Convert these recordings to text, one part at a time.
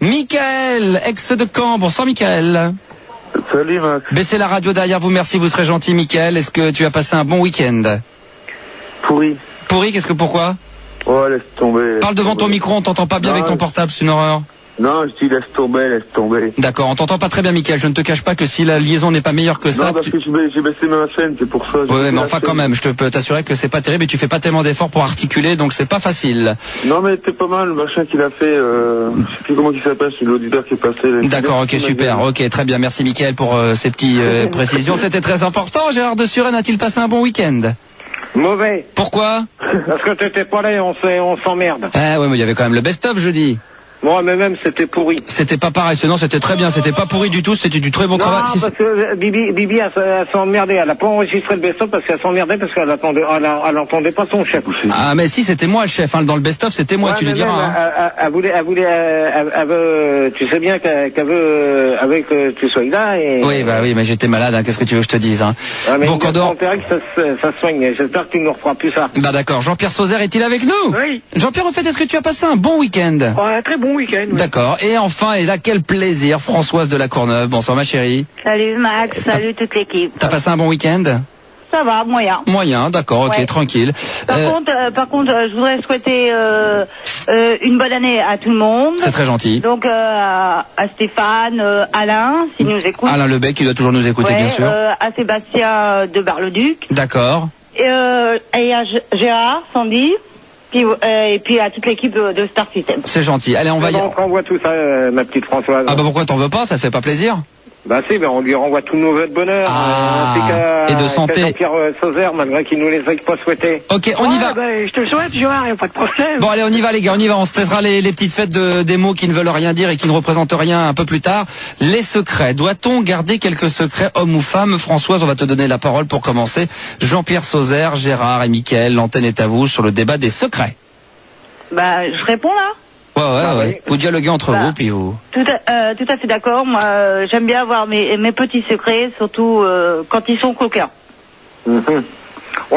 Michael, ex de Caen. Bonsoir Michael. Salut Max. Baissez la radio derrière vous, merci, vous serez gentil Michael. Est-ce que tu as passé un bon week-end? Pourri. Pourri, qu'est-ce que pourquoi? Oh, laisse tomber. Parle devant ton micro, on t'entend pas bien avec ton portable, c'est une horreur. Non, je dis laisse tomber. D'accord, on t'entend pas très bien Michael, je ne te cache pas que si la liaison n'est pas meilleure que ça... Non, parce que j'ai baissé ma chaîne, c'est pour ça. Ouais, mais enfin quand même, je peux t'assurer que c'est pas terrible et tu fais pas tellement d'efforts pour articuler, donc c'est pas facile. Non, mais t'es pas mal, le machin qu'il a fait, je sais plus comment il s'appelle, c'est l'auditeur qui est passé. D'accord, ok, super, ok, très bien, merci Michael pour ces petites précisions, c'était très important. Gérard de Suresnes a-t-il passé un bon week-end? Mauvais. Pourquoi? Parce que t'étais pas là et on s'emmerde. Ah ouais, mais il y avait quand même le best-of jeudi. Moi, mais même, c'était pourri. C'était pas pareil, non, c'était très bien, c'était pas pourri du tout, c'était du très bon travail. Non, parce que Bibi, elle s'est emmerdée, elle a pas enregistré le best-of parce qu'elle s'emmerdait parce qu'elle entendait pas son chef. Ah, mais si, c'était moi le chef, hein, dans le best-of, c'était moi, ouais, tu le diras. Elle veut, tu sais bien qu'elle veut, avec, tu sois là et... Oui, bah oui, mais j'étais malade, hein, qu'est-ce que tu veux que je te dise, hein. Ah, mais bon, Candor. que ça se soigne, j'espère que tu nous referas plus ça. Bah d'accord, Jean-Pierre Sauzère est-il avec nous? Oui. Jean-Pierre, en fait, est-ce que tu as passé un bon week-end? Ouais, très bon week-end. Oui. D'accord, et enfin, et là, quel plaisir, Françoise de la Courneuve. Bonsoir ma chérie. Salut Max, salut toute l'équipe. T'as passé un bon week-end? Ça va, moyen. Moyen, d'accord, ok, ouais. Tranquille. Par contre, je voudrais souhaiter une bonne année à tout le monde. C'est très gentil. Donc à Stéphane, Alain, s'il nous écoute. Alain Lebec, qui doit toujours nous écouter, ouais, bien sûr. À Sébastien de Bar-le-Duc. D'accord. Et à Gérard, Sandy. Et puis à toute l'équipe de Star System. C'est gentil. Allez, on va y... On renvoie tout ça, ma petite Françoise. Ah bah pourquoi t'en veux pas? Ça te fait pas plaisir? Bah si, on lui renvoie tous nos vœux de bonheur. Et de santé. Jean-Pierre Sauzère, malgré qu'il nous les ait pas souhaités. Ok, on y va. Bah, je te le souhaite, Gérard, y a pas de problème. Bon allez, on y va les gars, on y va. On se taisera les petites fêtes des mots qui ne veulent rien dire et qui ne représentent rien un peu plus tard. Les secrets. Doit-on garder quelques secrets, hommes ou femmes? Françoise, on va te donner la parole pour commencer. Jean-Pierre Sauzère, Gérard et Mickaël, l'antenne est à vous sur le débat des secrets. Bah, je réponds là. Ouais. Vous dialoguez entre vous, puis vous... Tout à fait d'accord. Moi, j'aime bien avoir mes petits secrets, surtout quand ils sont coquins. Ouais,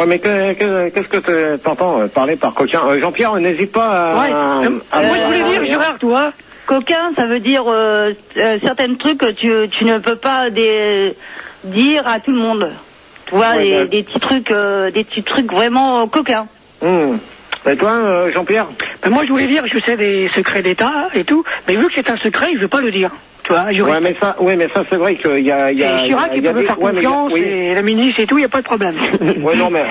mais qu'est-ce que t'entends parler par coquin? Jean-Pierre, n'hésite pas à... moi, je voulais dire, Gérard, toi. Coquin, ça veut dire certains trucs que tu ne peux pas dire à tout le monde. Tu vois, ouais, des petits trucs vraiment coquins. Et toi, Jean-Pierre? Moi, je voulais dire, je sais des secrets d'État et tout, mais vu que c'est un secret, il veut pas le dire. Tu vois, ouais, mais ça, c'est vrai qu'il y a... Chirac, il peut me faire confiance, et la ministre et tout, il n'y a pas de problème. Ouais, non, mais...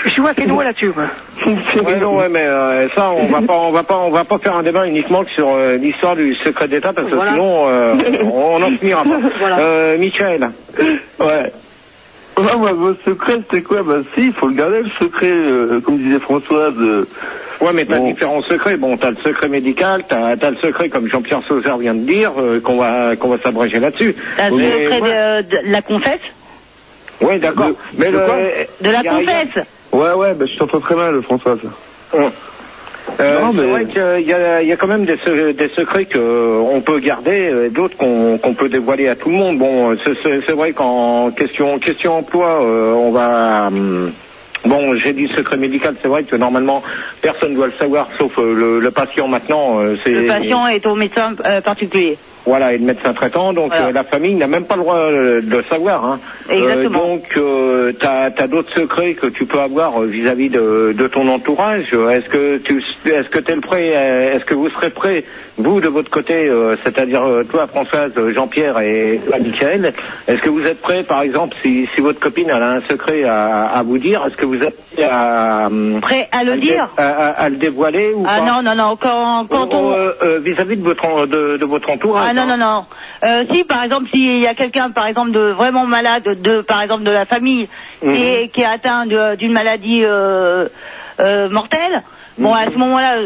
Je suis assez doué là-dessus, quoi. Ouais, non, ouais, mais ça, on va pas faire un débat uniquement sur l'histoire du secret d'État, parce que sinon, on n'en finira pas. Voilà. Michael. Ouais. Ah, moi, votre secret, c'était quoi? Bah si, il faut le garder, le secret, comme disait Françoise. Ouais, mais t'as différents secrets. Bon, t'as le secret médical, t'as le secret, comme Jean-Pierre Sauzère vient de dire, qu'on va s'abréger là-dessus. T'as le secret de la confesse? Ouais, d'accord. Mais de la confesse? Ouais, bah je t'entends très mal, Françoise. C'est vrai qu'il y a quand même des secrets qu'on peut garder, d'autres qu'on peut dévoiler à tout le monde. Bon, c'est vrai qu'en question emploi, on va... Bon, j'ai dit secret médical, c'est vrai que normalement, personne ne doit le savoir, sauf le patient maintenant. Le patient est au médecin particulier. Voilà, et le médecin traitant, donc la famille n'a même pas le droit de le savoir. Hein. Exactement. Donc, t'as d'autres secrets que tu peux avoir vis-à-vis de ton entourage. Est-ce que t'es prêt? Est-ce que vous serez prêts, vous de votre côté, c'est-à-dire toi, Françoise, Jean-Pierre et toi, Michael, est-ce que vous êtes prêts, par exemple, si votre copine elle a un secret à vous dire, est-ce que vous êtes prêt à le dire, à le dévoiler ou pas? Non. Quand on vis-à-vis de votre entourage. Non. Si par exemple s'il y a quelqu'un par exemple de vraiment malade par exemple de la famille qui est atteint d'une maladie mortelle, bon à ce moment-là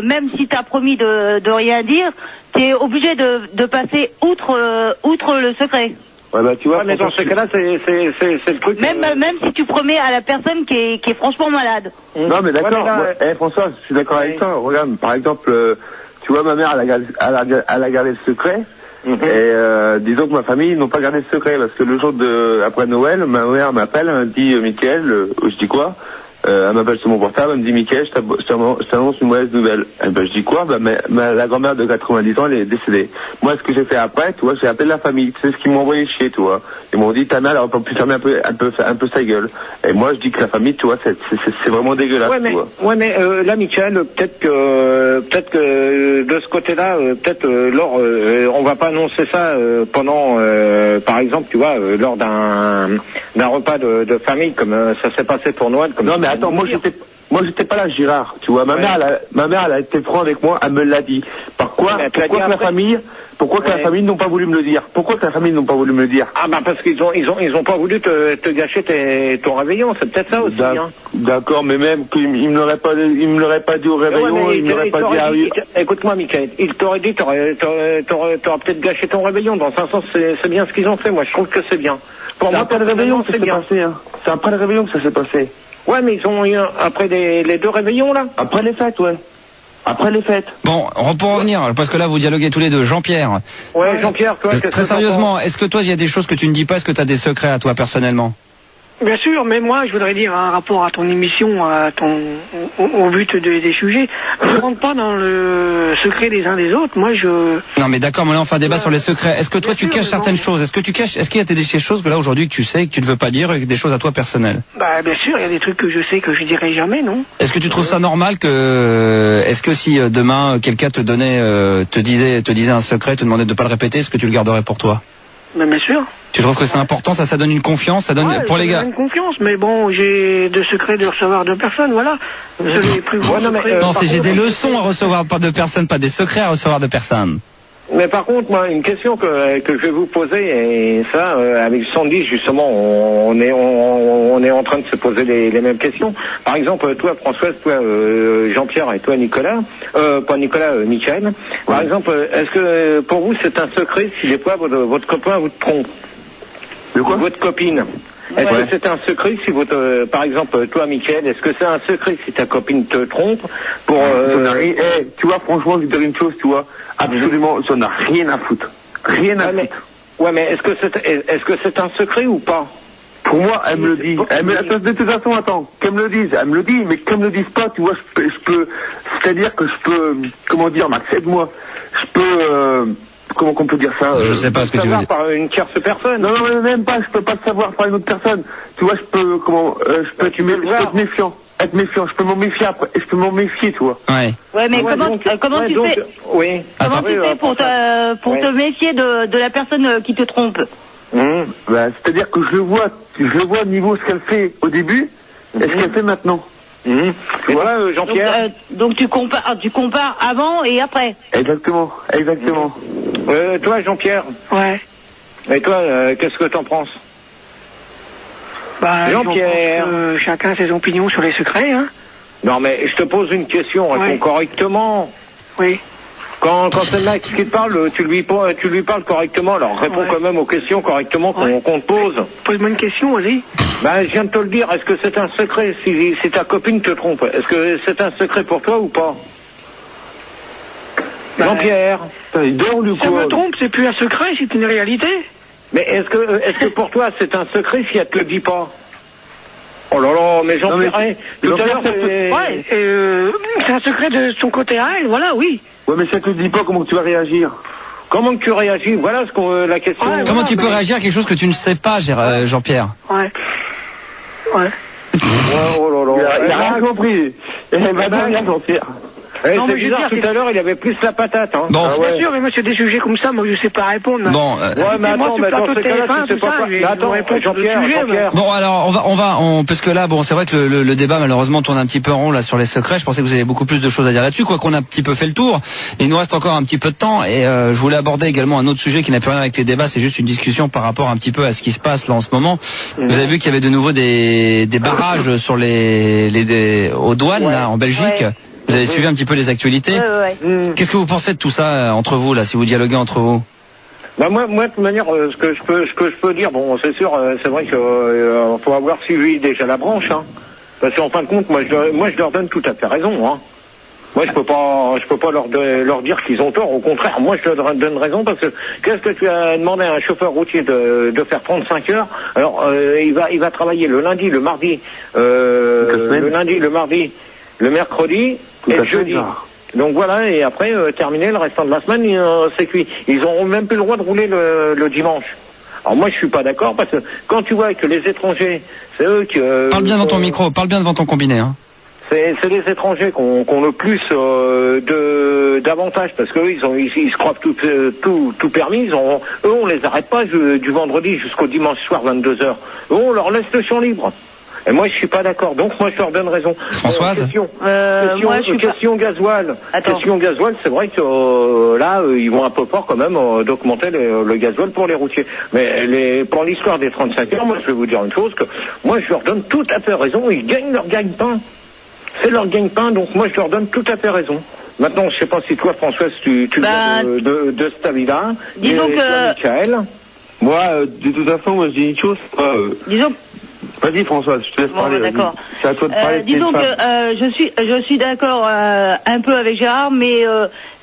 même si t'as promis de rien dire, t'es obligé de passer outre le secret. Ouais, bah tu vois, mais dans ce cas-là, c'est le truc. Même si tu promets à la personne qui est franchement malade. Non mais d'accord. François, je suis d'accord avec toi. Regarde, par exemple, tu vois, ma mère, elle a gardé le secret. Et disons que ma famille n'ont pas gardé le secret parce que le jour après Noël, ma mère m'appelle, elle me dit Mickaël, je dis quoi? Elle m'appelle sur mon portable, elle me dit Mickaël, je t'annonce une mauvaise nouvelle. Et ben je dis quoi? La grand-mère de 90 ans, elle est décédée. Moi, ce que j'ai fait après, tu vois, j'ai appelé la famille. C'est ce qu'ils m'ont envoyé chier, tu vois. Ils m'ont dit ta mère, elle aurait pas pu fermer un peu sa gueule. Et moi, je dis que la famille, tu vois, c'est vraiment dégueulasse. Ouais, mais, tu vois. ouais, mais là, Mickaël, peut-être que de ce côté-là, Laure, on va pas annoncer ça pendant, par exemple, tu vois, lors d'un repas de famille, comme ça s'est passé pour Noël. Comme non, mais attends, moi j'étais pas là, Girard, tu vois. Ma mère, elle a été franc avec moi, elle me l'a dit. Pourquoi que la famille n'ont pas voulu me le dire? Pourquoi que la famille n'ont pas voulu me le dire? Ah, bah, parce qu'ils ont pas voulu te gâcher ton réveillon, c'est peut-être ça aussi, hein. D'accord, mais même qu'il me l'aurait pas dit au réveillon, il me l'aurait pas dit à... Écoute-moi, Mickaël, il t'aurait dit, t'aurais peut-être gâché ton réveillon. Dans un sens, c'est bien ce qu'ils ont fait. Moi, je trouve que c'est bien. Pour moi, après le réveillon, c'est bien. C'est après le réveillon que ça s'est passé. Ouais, mais ils ont eu après les 2 réveillons, là. Après les fêtes, ouais. Après les fêtes. Bon, pour revenir, parce que là vous dialoguez tous les deux. Jean-Pierre. Ouais, Jean-Pierre, toi, très sérieusement, est-ce que toi il y a des choses que tu ne dis pas? Est-ce que tu as des secrets à toi personnellement? Bien sûr, mais moi, je voudrais dire un rapport à ton émission, au but des sujets. Je rentre pas dans le secret des uns des autres. Moi, Non, mais d'accord, mais là on fait un débat sur les secrets. Est-ce que toi tu caches certaines choses? Est-ce qu'il y a des choses que là aujourd'hui que tu sais, que tu ne veux pas dire, et des choses à toi personnelles? Bah, bien sûr, il y a des trucs que je sais que je dirai jamais, non? Est-ce que tu trouves ça normal est-ce que si demain quelqu'un te disait un secret, te demandait de pas le répéter, est-ce que tu le garderais pour toi? Bah, bien sûr. Tu trouves que c'est important, ça donne une confiance, ça donne pour les gars. Ça donne une confiance, mais bon, j'ai de secrets de recevoir de personnes, voilà. C'est les plus gros secrets. Non, j'ai des leçons à recevoir pas de personnes, pas des secrets à recevoir de personnes. Mais par contre, moi, une question que je vais vous poser, et ça, avec Sandy, justement, on est en train de se poser les mêmes questions. Par exemple, toi, Françoise, toi, Jean-Pierre, et toi, Nicolas, pas Nicolas, Mickaël. Par exemple, est-ce que pour vous, c'est un secret si des fois votre copain vous trompe? De quoi? Votre copine. Est-ce que c'est un secret si par exemple, toi, Mickaël, est-ce que c'est un secret si ta copine te trompe pour, tu vois, franchement, je vais te dire une chose, tu vois, absolument, ça n'a rien à foutre. Rien à foutre. Ouais, mais est-ce que c'est un secret ou pas? Pour moi, elle me le dit. De toute façon, attends, qu'elle me le dise, elle me le dit, mais qu'elle me le dise pas, tu vois, je peux, c'est-à-dire que je peux, comment dire, Max, aide-moi, je peux, comment qu'on peut dire ça? Je sais pas ce que tu veux dire. Par une tierce personne. Non, même pas, je peux pas le savoir par une autre personne. Tu vois, je peux être méfiant. Être méfiant, je peux m'en méfier après, je peux m'en méfier, tu vois. Ouais. Ouais, mais comment tu fais Comment tu fais pour te méfier de la personne qui te trompe? C'est-à-dire que je le vois au niveau ce qu'elle fait au début et ce qu'elle fait maintenant. Et voilà, Jean-Pierre. Donc tu compares avant et après. Exactement. Toi, Jean-Pierre. Ouais. Et toi, qu'est-ce que t'en penses? Bah, Jean-Pierre. Chacun ses opinions sur les secrets, hein. Non, mais je te pose une question, réponds correctement. Oui. Quand c'est le mec qui te parle, tu lui parles correctement, alors réponds quand même aux questions correctement qu'on te pose. Pose-moi une question, vas-y. Ben, je viens de te le dire, est-ce que c'est un secret si ta copine te trompe? Est-ce que c'est un secret pour toi ou pas? Jean-Pierre. Il dort ou quoi? Si elle me trompe, c'est plus un secret, c'est une réalité. Mais est-ce que pour toi c'est un secret si elle te le dit pas? Oh là là, mais Jean-Pierre, tout à l'heure, c'est un secret de son côté à elle, voilà, oui. Ouais, mais si elle te le dit pas, comment tu vas réagir? Comment que tu réagis? Voilà la question. Ouais, comment tu peux réagir à quelque chose que tu ne sais pas, Jean-Pierre? Ouais. Oh là là. Il a rien compris. Bien, Jean-Pierre. C'est bizarre, tout à l'heure, il avait plus la patate. Hein. Bon, bien sûr, mais moi, c'est des sujets comme ça, moi, je sais pas répondre. Bon, mais attends, dans ces cas-là, tu sais pas quoi. Attends, Jean-Pierre. Bon, alors, parce que là, bon, c'est vrai que le débat, malheureusement, tourne un petit peu en rond, là, sur les secrets. Je pensais que vous avez beaucoup plus de choses à dire là-dessus, quoi qu'on a un petit peu fait le tour. Il nous reste encore un petit peu de temps, et je voulais aborder également un autre sujet qui n'a plus rien avec les débats, c'est juste une discussion par rapport un petit peu à ce qui se passe, là, en ce moment. Vous avez vu qu'il y avait de nouveau des barrages sur aux douanes, là, en Belgique. Ouais. Vous avez suivi un petit peu les actualités. Qu'est-ce que vous pensez de tout ça entre vous, là, si vous dialoguez entre vous? Bah moi, de toute manière, ce que je peux dire, bon, c'est sûr, c'est vrai que faut avoir suivi déjà la branche, hein. Parce qu'en fin de compte, moi, je leur donne tout à fait raison, hein. Moi, je peux pas leur dire qu'ils ont tort. Au contraire, moi, je leur donne raison parce que qu'est-ce que tu as demandé à un chauffeur routier de faire 35 heures? Alors, il va travailler le lundi, le mardi, le lundi, le mardi, le mercredi et le jeudi. Donc voilà, et après, terminer le restant de la semaine, c'est cuit. Ils n'auront même plus le droit de rouler le dimanche. Alors moi, je suis pas d'accord parce que quand tu vois que les étrangers, c'est eux qui... Parle bien devant ton micro, parle bien devant ton combiné, hein. C'est les étrangers qui ont le plus d'avantages parce qu'eux, ils se croient tout permis. Eux, on les arrête pas du vendredi jusqu'au dimanche soir 22h. Eux, on leur laisse le champ libre. Et moi, je suis pas d'accord. Donc, moi, je leur donne raison. Françoise, question gasoil. Question gasoil, c'est vrai que là, ils vont un peu fort quand même d'augmenter le gasoil pour les routiers. Mais pour l'histoire des 35 heures, moi, je vais vous dire une chose que moi, je leur donne tout à fait raison. Ils gagnent leur gagne-pain. C'est leur gagne-pain, donc moi, je leur donne tout à fait raison. Maintenant, je sais pas si toi, Françoise, tu de cet avis-là. Disons que... Michael. Moi, de toute façon, moi, je dis une chose. Disons... Vas-y, Françoise, je te laisse parler. D'accord. C'est à toi de parler. Disons que je suis d'accord un peu avec Gérard, mais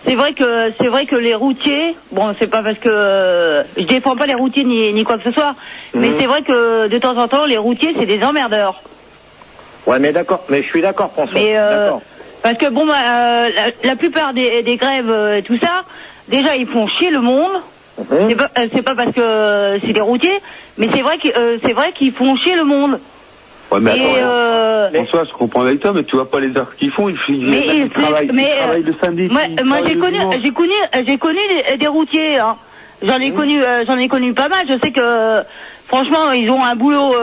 c'est vrai que les routiers, bon, c'est pas parce que je défends pas les routiers ni quoi que ce soit, mais c'est vrai que de temps en temps, les routiers, c'est des emmerdeurs. Ouais, mais d'accord, mais je suis d'accord, François. Mais d'accord. parce que bon, la plupart des grèves, tout ça, déjà ils font chier le monde. C'est pas parce que c'est des routiers, mais c'est vrai qu'ils font chier le monde. Ouais, mais attends, François, je comprends avec toi, mais tu vois pas les heures qu'ils font, ils travaillent le samedi. Moi j'ai connu des routiers, hein. J'en ai connu pas mal. Je sais que franchement, ils ont un boulot,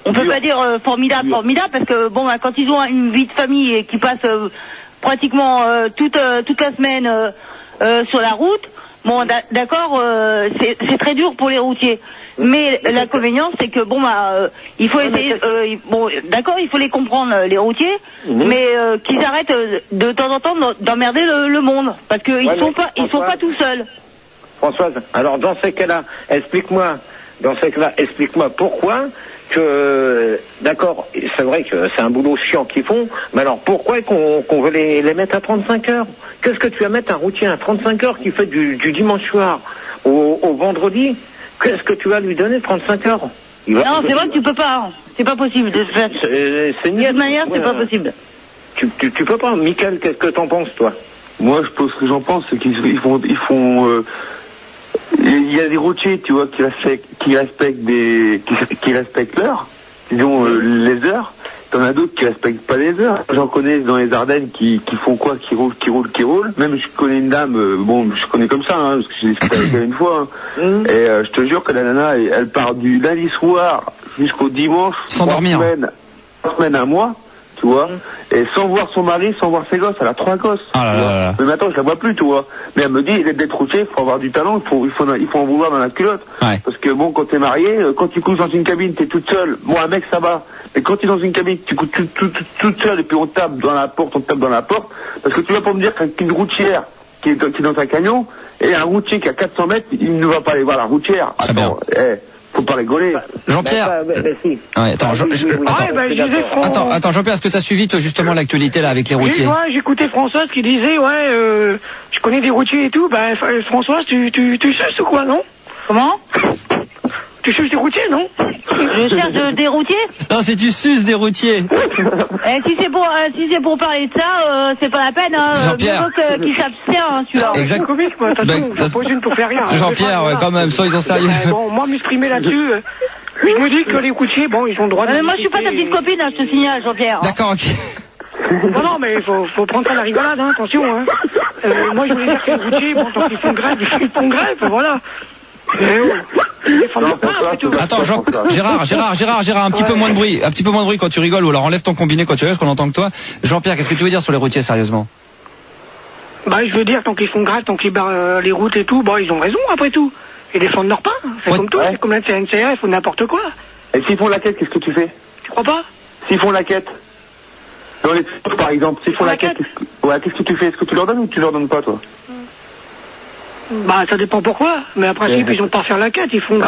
on peut pas dire formidable, parce que bon, quand ils ont une vie de famille et qu'ils passent pratiquement toute la semaine sur la route, bon, d'accord, c'est très dur pour les routiers. Mais l'inconvénient, c'est que bon, il faut essayer. Bon, d'accord, il faut les comprendre, les routiers, mais qu'ils arrêtent de temps en temps d'emmerder le monde, parce qu'ils sont pas tout seuls. Françoise, alors dans ces cas-là, explique-moi pourquoi que, d'accord, c'est vrai que c'est un boulot chiant qu'ils font, mais alors pourquoi qu'on veut les mettre à 35 heures? Qu'est-ce que tu vas mettre un routier à 35 heures qui fait du dimanche soir au vendredi? Qu'est-ce que tu vas lui donner 35 heures? Non, c'est vrai que tu peux pas, hein. C'est pas possible de faire. De toute manière, c'est pas possible. Tu peux pas. Michael, qu'est-ce que t'en penses, toi? Moi, ce que j'en pense, c'est qu'ils font il y a des routiers, tu vois, qui respectent l'heure, disons les heures. T'en as d'autres qui respectent pas les heures. J'en connais dans les Ardennes qui font quoi, qui roulent. Même je connais une dame, bon, je connais comme ça, hein, parce que j'ai discuté avec elle une fois. Hein, et je te jure que la nana, elle part du lundi soir jusqu'au dimanche. Sans dormir. 3 semaines, 1 mois. Tu vois, et sans voir son mari, sans voir ses gosses, elle a 3 gosses. Mais maintenant, je la vois plus, tu vois. Mais elle me dit, d'être routier, il faut avoir du talent, il faut en vouloir dans la culotte. Ouais. Parce que bon, quand t'es marié, quand tu couches dans une cabine, t'es toute seule. Bon, un mec, ça va. Mais quand t'es dans une cabine, tu couches toute seule, et puis on tape dans la porte, parce que tu vas pas me dire qu'une routière qui est dans un camion, et un routier qui a 400 mètres, il ne va pas aller voir la routière. Attends, faut pas rigoler. Jean-Pierre. Si. Ouais, attends, Jean-Pierre, est-ce que tu as suivi toi, justement l'actualité là avec les routiers? Oui, j'écoutais Françoise qui disait je connais des routiers et tout. Ben Françoise, tu cherches ou quoi, non? Comment? Tu cherches des routiers, non? Je cherche des routiers? Non, c'est tu suces des routiers. Si c'est pour parler de ça, c'est pas la peine, hein. Jean-Pierre. Qui s'abstient, hein, celui-là. Exact. C'est comique, moi. Attention, j'en pose une pour faire rien. Jean-Pierre, ouais, quand même, soyons sérieux. Bon, moi, m'exprimer là-dessus, je me dis que les routiers, bon, ils ont le droit de... Mais moi, je suis pas ta petite copine, hein, je te signale, Jean-Pierre. D'accord, ok. Non, mais faut prendre ça à la rigolade, hein, attention, hein. Moi, je voulais dire que les routiers, bon, tant qu'ils font grève, ils font grève, voilà. Attends, Gérard, un petit peu moins de bruit quand tu rigoles, ou alors enlève ton combiné quand tu veux, parce qu'on entend que toi. Jean-Pierre, qu'est-ce que tu veux dire sur les routiers, sérieusement? Bah, je veux dire, tant qu'ils font grève, tant qu'ils barrent les routes et tout, bon, ils ont raison, après tout. Ils défendent leur pain, c'est comme tout, c'est comme la CNCF ou n'importe quoi. Et s'ils font la quête, qu'est-ce que tu fais? Tu crois pas? S'ils font la quête, dans les par exemple, s'ils font la quête, qu'est-ce que tu fais? Est-ce que tu leur donnes ou tu leur donnes pas, toi? Bah, ça dépend pourquoi. Mais après, ils ont pas faire la quête, ils font...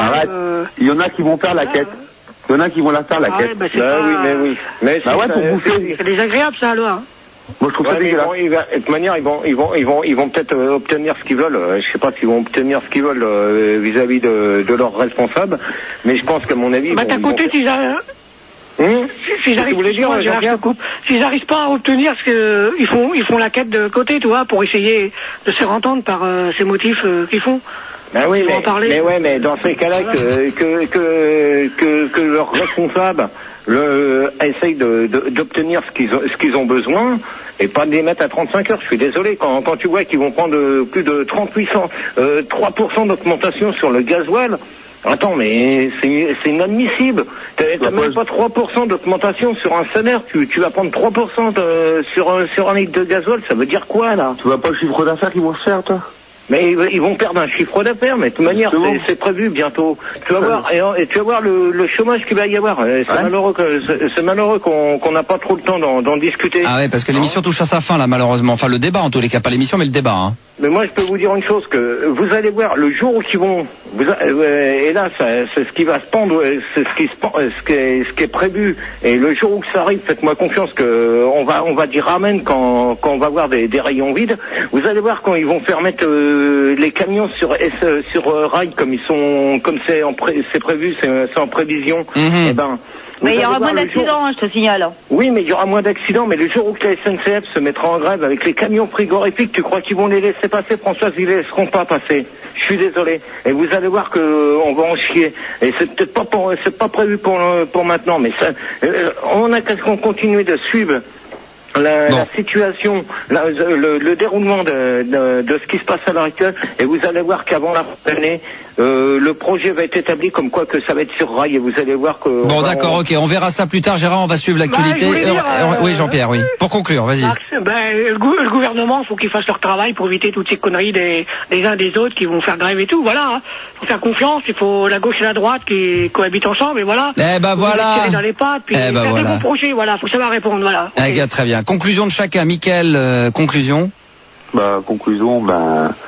Il y en a qui vont faire la quête. Il y en a qui vont la faire, la quête. Ouais, bah, oui. Mais bah ouais, pour bouffer. C'est désagréable, ça, alors. Moi, je trouve ça dégueulasse. De toute manière, ils vont peut-être obtenir ce qu'ils veulent. Je sais pas s'ils vont obtenir ce qu'ils veulent vis-à-vis de leurs responsables, mais je pense qu'à mon avis... Bah, t'as côté, s'ils n'arrivent pas à obtenir ce que ils font la quête de côté, tu vois, pour essayer de se faire entendre par ces motifs qu'ils font. Ben oui, mais dans ces cas-là que leurs responsables essayent d'obtenir ce qu'ils ont besoin et pas de les mettre à 35 heures. Je suis désolé quand tu vois qu'ils vont prendre plus de 3% d'augmentation sur le gasoil. Attends, mais c'est inadmissible. T'as même pas 3% d'augmentation sur un salaire. Tu vas prendre 3% sur un litre de gasoil. Ça veut dire quoi, là? Tu vois pas le chiffre d'affaires qu'ils vont se faire, toi? Mais ils vont perdre un chiffre d'affaires, mais de toute manière, c'est prévu bientôt. Tu vas voir, et tu vas voir le chômage qu'il va y avoir. C'est malheureux qu'on n'a pas trop le temps d'en discuter. Ah ouais, parce que l'émission touche à sa fin, là, malheureusement. Enfin, le débat, en tous les cas, pas l'émission, mais le débat, hein. Mais moi, je peux vous dire une chose, que vous allez voir, le jour où ils vont... et là, c'est ce qui va se pendre, c'est ce qui est prévu. Et le jour où ça arrive, faites-moi confiance que on va dire amen quand on va voir des rayons vides. Vous allez voir quand ils vont faire mettre les camions sur rail comme c'est prévu, c'est en prévision. Mm-hmm. Eh ben... Mais il y aura moins d'accidents, je te signale. Oui, mais il y aura moins d'accidents, mais le jour où la SNCF se mettra en grève avec les camions frigorifiques, tu crois qu'ils vont les laisser passer, Françoise? Ils les laisseront pas passer. Je suis désolé. Et vous allez voir que on va en chier. Et c'est peut-être pas c'est pas prévu pour maintenant, mais ça, on a qu'à continuer de suivre la situation, le déroulement de ce qui se passe à l'heure actuelle, et vous allez voir qu'avant la fin de l'année, le projet va être établi comme quoi que ça va être sur rail, et vous allez voir que... Bon, d'accord, ok, on verra ça plus tard, Gérard, on va suivre l'actualité. Oui, Jean-Pierre, oui. Pour conclure, vas-y. Le gouvernement, faut qu'il fasse leur travail pour éviter toutes ces conneries des uns des autres qui vont faire grève et tout, voilà. Hein. Faut faire confiance, il faut la gauche et la droite qui cohabitent ensemble, et voilà. Eh ben voilà. Tirer dans les pattes, puis faire des bons projets, voilà, faut savoir répondre, voilà. Okay. Très bien. Conclusion de chacun. Mickaël, conclusion. Conclusion,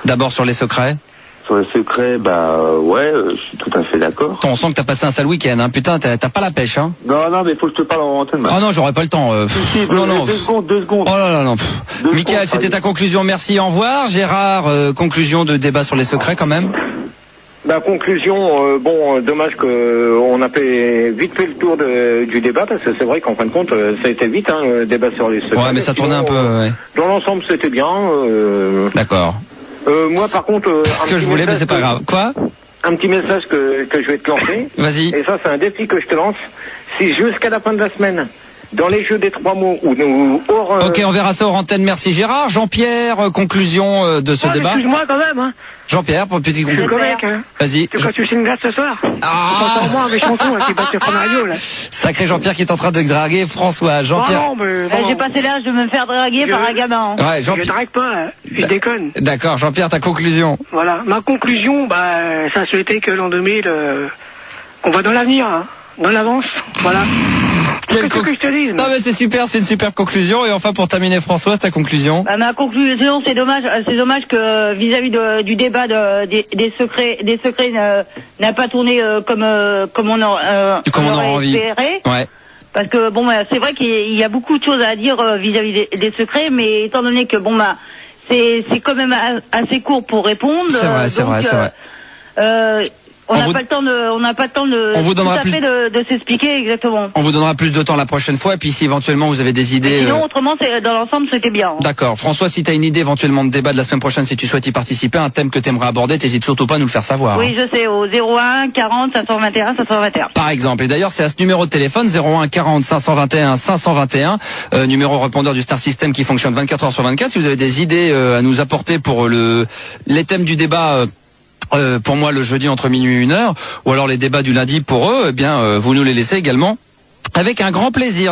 D'abord sur les secrets. Sur les secrets, je suis tout à fait d'accord. On sent que t'as passé un sale week-end, hein. Putain, t'as pas la pêche, hein. Non, mais faut que je te parle en antenne. Ah non, j'aurais pas le temps. Non. 2 secondes. Oh là là, non. Mickaël, c'était ta conclusion. Merci, au revoir. Gérard, conclusion de débat sur les secrets quand même. Conclusion, dommage qu'on a vite fait le tour du débat, parce que c'est vrai qu'en fin de compte, ça a été vite, le débat sur les secrets. Ouais, mais ça tournait un peu, ouais. Dans l'ensemble, c'était bien. D'accord. Moi, par contre... ce que je voulais, mais c'est pas grave. Quoi? Un petit message que je vais te lancer. Vas-y. Et ça, c'est un défi que je te lance. Si jusqu'à la fin de la semaine, dans les jeux des 3 mots, ou hors... Ok, on verra ça hors antenne. Merci Gérard. Jean-Pierre, conclusion de ce débat. Excuse-moi quand même, hein. Jean-Pierre, pour une petite conclusion. Je suis correct, hein. Vas-y. Tu crois que tu signes glace ce soir? Ah! C'est moi, mes chansons, qui battent sur radio, là. Sacré Jean-Pierre qui est en train de draguer François. Jean-Pierre. J'ai passé l'âge de me faire draguer par un gamin. Ouais, je drague pas, hein. Je déconne. D'accord, Jean-Pierre, ta conclusion. Voilà. Ma conclusion, ça souhaitait que l'an 2000, on va dans l'avenir, hein. Dans l'avance. Voilà. Qu'est-ce que je te dis? Non mais c'est super, c'est une super conclusion. Et enfin pour terminer, Françoise, ta conclusion? Ma conclusion, c'est dommage que vis-à-vis du débat des secrets n'a pas tourné comme on aurait envie. espéré. Ouais. Parce que c'est vrai qu'il y a beaucoup de choses à dire vis-à-vis des secrets, mais étant donné que c'est quand même assez court pour répondre. C'est vrai. On n'a pas le temps de on vous donnera tout à fait de s'expliquer exactement. On vous donnera plus de temps la prochaine fois, et puis si éventuellement vous avez des idées... Sinon, autrement, dans l'ensemble, c'était bien. D'accord. François, si tu as une idée éventuellement de débat de la semaine prochaine, si tu souhaites y participer, un thème que tu aimerais aborder, t'hésites surtout pas à nous le faire savoir. Oui, je sais, au 01 40 521 521. Par exemple. Et d'ailleurs, c'est à ce numéro de téléphone, 01 40 521 521, numéro répondeur du Star System qui fonctionne 24 heures sur 24. Si vous avez des idées à nous apporter pour les thèmes du débat... pour moi le jeudi entre minuit et 1h, ou alors les débats du lundi pour eux, vous nous les laissez également avec un grand plaisir.